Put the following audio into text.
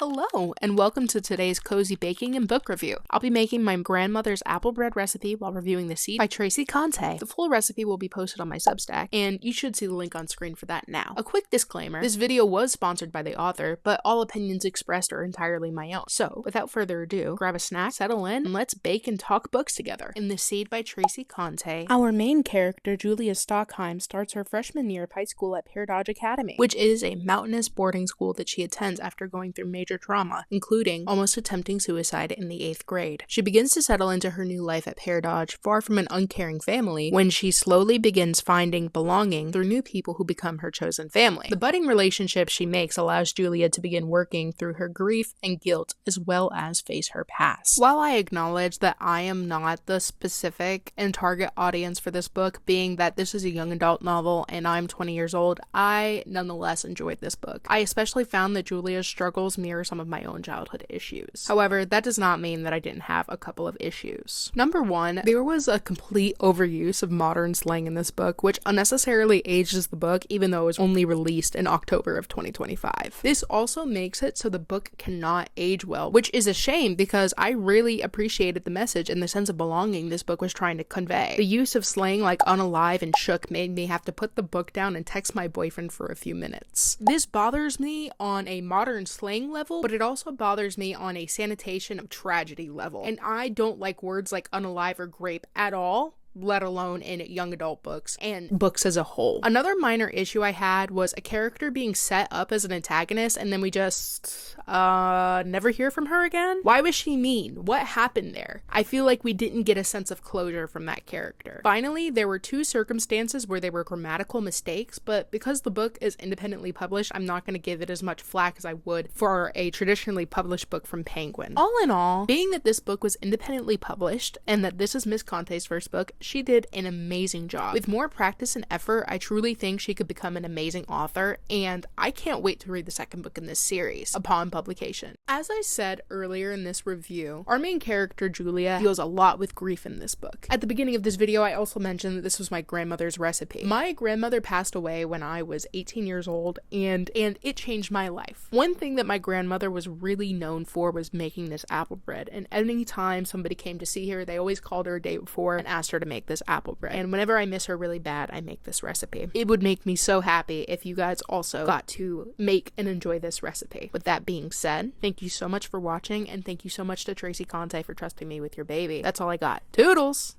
Hello, and welcome to today's cozy baking and book review. I'll be making my grandmother's apple bread recipe while reviewing The Seed by Tracy Conte. The full recipe will be posted on my Substack, and you should see the link on screen for that now. A quick disclaimer, this video was sponsored by the author, but all opinions expressed are entirely my own. So, without further ado, grab a snack, settle in, and let's bake and talk books together. In The Seed by Tracy Conte, our main character, Julia Stockheim, starts her freshman year of high school at Pear Dodge Academy, which is a mountainous boarding school that she attends after going through major trauma, including almost attempting suicide in the 8th grade. She begins to settle into her new life at Pear Dodge, far from an uncaring family, when she slowly begins finding belonging through new people who become her chosen family. The budding relationship she makes allows Julia to begin working through her grief and guilt, as well as face her past. While I acknowledge that I am not the specific and target audience for this book, being that this is a young adult novel and I'm 20 years old, I nonetheless enjoyed this book. I especially found that Julia's struggles mirror some of my own childhood issues. However, that does not mean that I didn't have a couple of issues. Number one, there was a complete overuse of modern slang in this book, which unnecessarily ages the book even though it was only released in October of 2025. This also makes it so the book cannot age well, which is a shame because I really appreciated the message and the sense of belonging this book was trying to convey. The use of slang like unalive and shook made me have to put the book down and text my boyfriend for a few minutes. This bothers me on a modern slang level, but it also bothers me on a sanitation of tragedy level. And I don't like words like unalive or grape at all, let alone in young adult books and books as a whole. Another minor issue I had was a character being set up as an antagonist and then we just never hear from her again. Why was she mean? What happened there? I feel like we didn't get a sense of closure from that character. Finally, there were two circumstances where there were grammatical mistakes, but because the book is independently published, I'm not going to give it as much flack as I would for a traditionally published book from Penguin. All in all, being that this book was independently published and that this is Miss Conte's first book, she did an amazing job. With more practice and effort, I truly think she could become an amazing author, and I can't wait to read the second book in this series upon publication. As I said earlier in this review, our main character, Julia, deals a lot with grief in this book. At the beginning of this video, I also mentioned that this was my grandmother's recipe. My grandmother passed away when I was 18 years old, and it changed my life. One thing that my grandmother was really known for was making this apple bread, and any time somebody came to see her, they always called her a day before and asked her to make this apple bread. And whenever I miss her really bad, I make this recipe. It would make me so happy if you guys also got to make and enjoy this recipe. With that being said, thank you so much for watching, and thank you so much to Tracy Conte for trusting me with your baby. That's all I got. Toodles!